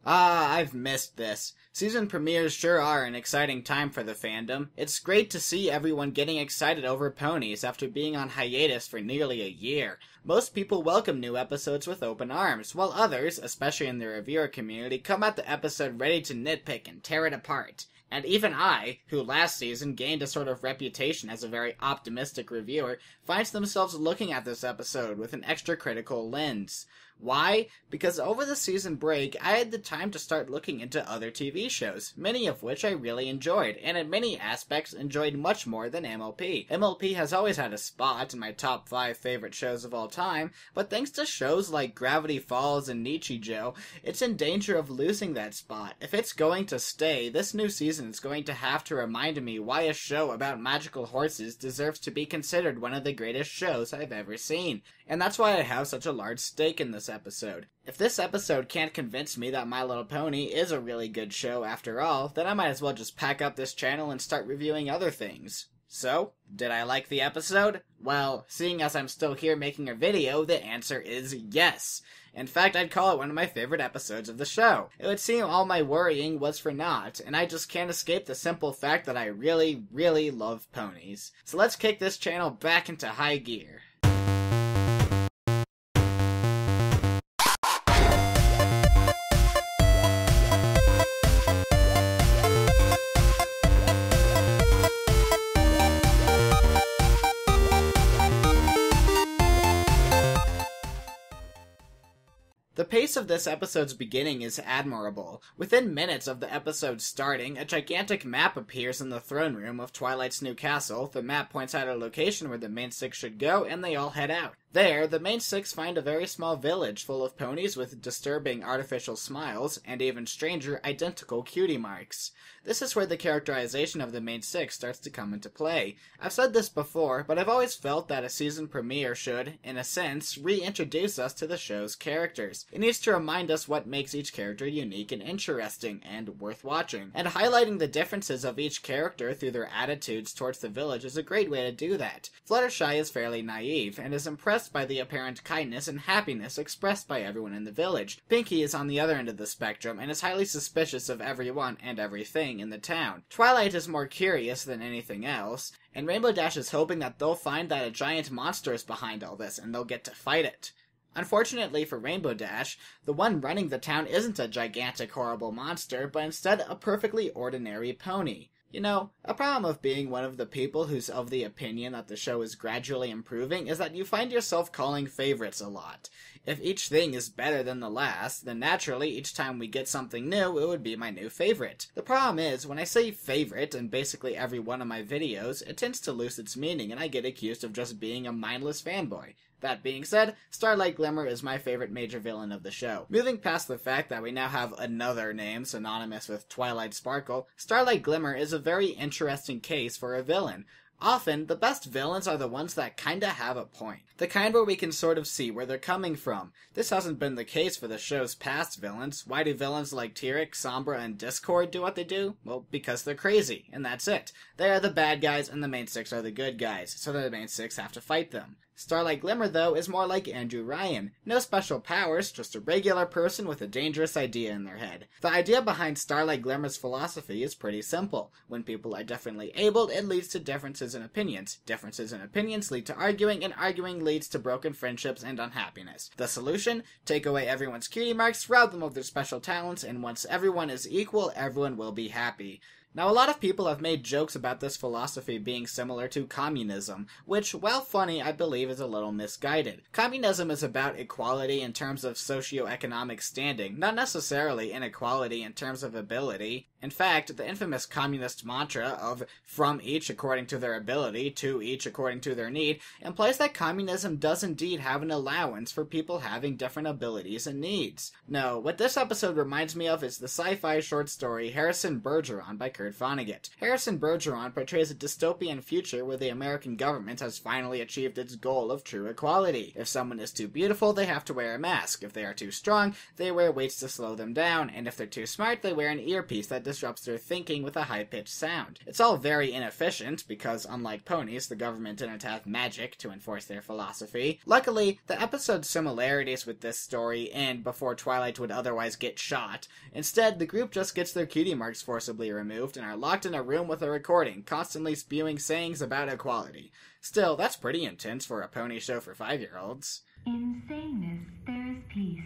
Ah, I've missed this. Season premieres sure are an exciting time for the fandom. It's great to see everyone getting excited over ponies after being on hiatus for nearly a year. Most people welcome new episodes with open arms, while others, especially in the reviewer community, come at the episode ready to nitpick and tear it apart. And even I, who last season gained a sort of reputation as a very optimistic reviewer, finds themselves looking at this episode with an extra critical lens. Why? Because over the season break, I had the time to start looking into other TV shows, many of which I really enjoyed, and in many aspects enjoyed much more than MLP. MLP has always had a spot in my top 5 favorite shows of all time, but thanks to shows like Gravity Falls and Nichijou, it's in danger of losing that spot. If it's going to stay, this new season is going to have to remind me why a show about magical horses deserves to be considered one of the greatest shows I've ever seen. And that's why I have such a large stake in this episode. If this episode can't convince me that My Little Pony is a really good show after all, then I might as well just pack up this channel and start reviewing other things. So, did I like the episode? Well, seeing as I'm still here making a video, the answer is yes. In fact, I'd call it one of my favorite episodes of the show. It would seem all my worrying was for naught, and I just can't escape the simple fact that I really, really love ponies. So let's kick this channel back into high gear. The pace of this episode's beginning is admirable. Within minutes of the episode starting, a gigantic map appears in the throne room of Twilight's new castle. The map points out a location where the main six should go, and they all head out. There, the main six find a very small village full of ponies with disturbing artificial smiles, and even stranger, identical cutie marks. This is where the characterization of the main six starts to come into play. I've said this before, but I've always felt that a season premiere should, in a sense, reintroduce us to the show's characters. It needs to remind us what makes each character unique and interesting, and worth watching. And highlighting the differences of each character through their attitudes towards the village is a great way to do that. Fluttershy is fairly naive, and is impressed by the apparent kindness and happiness expressed by everyone in the village. Pinkie is on the other end of the spectrum, and is highly suspicious of everyone and everything in the town. Twilight is more curious than anything else, and Rainbow Dash is hoping that they'll find that a giant monster is behind all this, and they'll get to fight it. Unfortunately for Rainbow Dash, the one running the town isn't a gigantic horrible monster, but instead a perfectly ordinary pony. You know, a problem of being one of the people who's of the opinion that the show is gradually improving is that you find yourself calling favorites a lot. If each thing is better than the last, then naturally each time we get something new, it would be my new favorite. The problem is, when I say favorite in basically every one of my videos, it tends to lose its meaning and I get accused of just being a mindless fanboy. That being said, Starlight Glimmer is my favorite major villain of the show. Moving past the fact that we now have another name synonymous with Twilight Sparkle, Starlight Glimmer is a very interesting case for a villain. Often, the best villains are the ones that kinda have a point. The kind where we can sort of see where they're coming from. This hasn't been the case for the show's past villains. Why do villains like Tyrek, Sombra, and Discord do what they do? Well, because they're crazy, and that's it. They are the bad guys, and the main six are the good guys, so the main six have to fight them. Starlight Glimmer, though, is more like Andrew Ryan. No special powers, just a regular person with a dangerous idea in their head. The idea behind Starlight Glimmer's philosophy is pretty simple. When people are differently abled, it leads to differences in opinions. Differences in opinions lead to arguing, and arguing leads to broken friendships and unhappiness. The solution? Take away everyone's cutie marks, rob them of their special talents, and once everyone is equal, everyone will be happy. Now, a lot of people have made jokes about this philosophy being similar to communism, which, while funny, I believe is a little misguided. Communism is about equality in terms of socioeconomic standing, not necessarily inequality in terms of ability. In fact, the infamous communist mantra of from each according to their ability to each according to their need implies that communism does indeed have an allowance for people having different abilities and needs. No, what this episode reminds me of is the sci-fi short story Harrison Bergeron by Kurt Vonnegut. Harrison Bergeron portrays a dystopian future where the American government has finally achieved its goal of true equality. If someone is too beautiful, they have to wear a mask. If they are too strong, they wear weights to slow them down. And if they're too smart, they wear an earpiece that disrupts their thinking with a high-pitched sound. It's all very inefficient because, unlike ponies, the government didn't have magic to enforce their philosophy. Luckily, the episode's similarities with this story end before Twilight would otherwise get shot. Instead, the group just gets their cutie marks forcibly removed and are locked in a room with a recording, constantly spewing sayings about equality. Still, that's pretty intense for a pony show for 5-year-olds. In sameness, there is peace.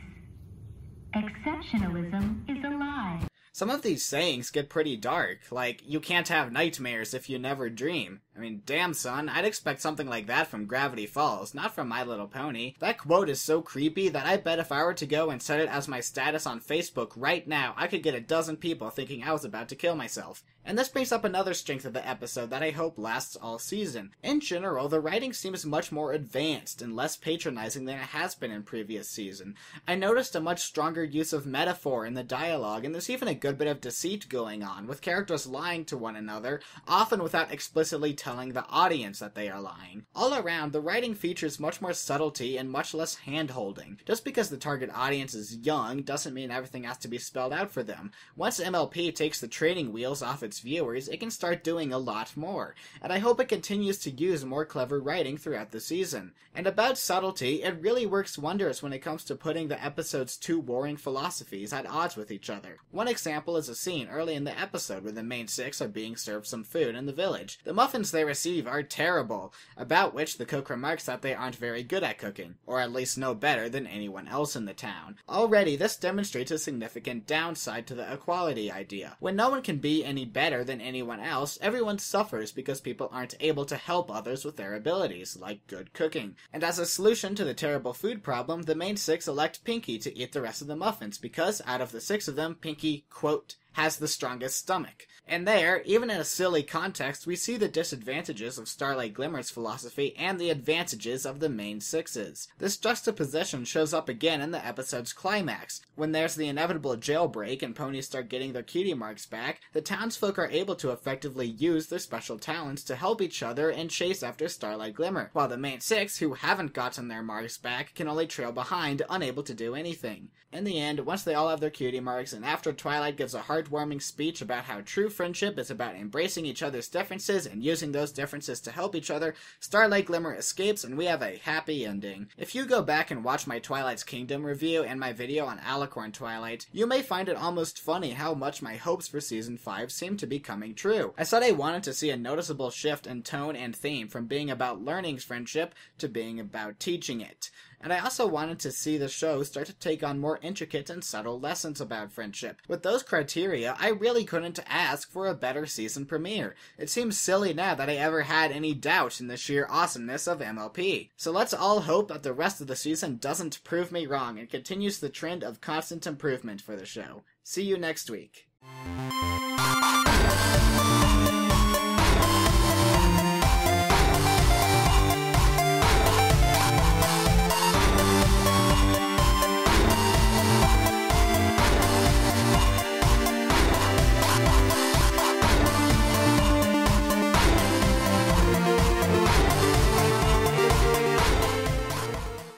Exceptionalism is a lie. Some of these sayings get pretty dark, like, you can't have nightmares if you never dream. I mean, damn son, I'd expect something like that from Gravity Falls, not from My Little Pony. That quote is so creepy that I bet if I were to go and set it as my status on Facebook right now, I could get a dozen people thinking I was about to kill myself. And this brings up another strength of the episode that I hope lasts all season. In general, the writing seems much more advanced and less patronizing than it has been in previous season. I noticed a much stronger use of metaphor in the dialogue, and there's even a good bit of deceit going on, with characters lying to one another, often without explicitly telling the audience that they are lying. All around, the writing features much more subtlety and much less hand-holding. Just because the target audience is young doesn't mean everything has to be spelled out for them. Once MLP takes the training wheels off its viewers, it can start doing a lot more, and I hope it continues to use more clever writing throughout the season. And about subtlety, it really works wonders when it comes to putting the episode's two warring philosophies at odds with each other. One example is a scene early in the episode where the main six are being served some food in the village. The muffins they receive are terrible, about which the cook remarks that they aren't very good at cooking, or at least no better than anyone else in the town. Already, this demonstrates a significant downside to the equality idea. When no one can be any better than anyone else, everyone suffers because people aren't able to help others with their abilities, like good cooking. And as a solution to the terrible food problem, the main six elect Pinkie to eat the rest of the muffins because, out of the 6 of them, Pinkie, quote, has the strongest stomach. And there, even in a silly context, we see the disadvantages of Starlight Glimmer's philosophy and the advantages of the main sixes. This juxtaposition shows up again in the episode's climax. When there's the inevitable jailbreak and ponies start getting their cutie marks back, the townsfolk are able to effectively use their special talents to help each other and chase after Starlight Glimmer, while the main six, who haven't gotten their marks back, can only trail behind, unable to do anything. In the end, once they all have their cutie marks, and after Twilight gives a heartwarming speech about how true friendship is about embracing each other's differences and using those differences to help each other, Starlight Glimmer escapes and we have a happy ending. If you go back and watch my Twilight's Kingdom review and my video on Alicorn Twilight, you may find it almost funny how much my hopes for Season 5 seem to be coming true. I said I wanted to see a noticeable shift in tone and theme from being about learning friendship to being about teaching it. And I also wanted to see the show start to take on more intricate and subtle lessons about friendship. With those criteria, I really couldn't ask for a better season premiere. It seems silly now that I ever had any doubt in the sheer awesomeness of MLP. So let's all hope that the rest of the season doesn't prove me wrong and continues the trend of constant improvement for the show. See you next week.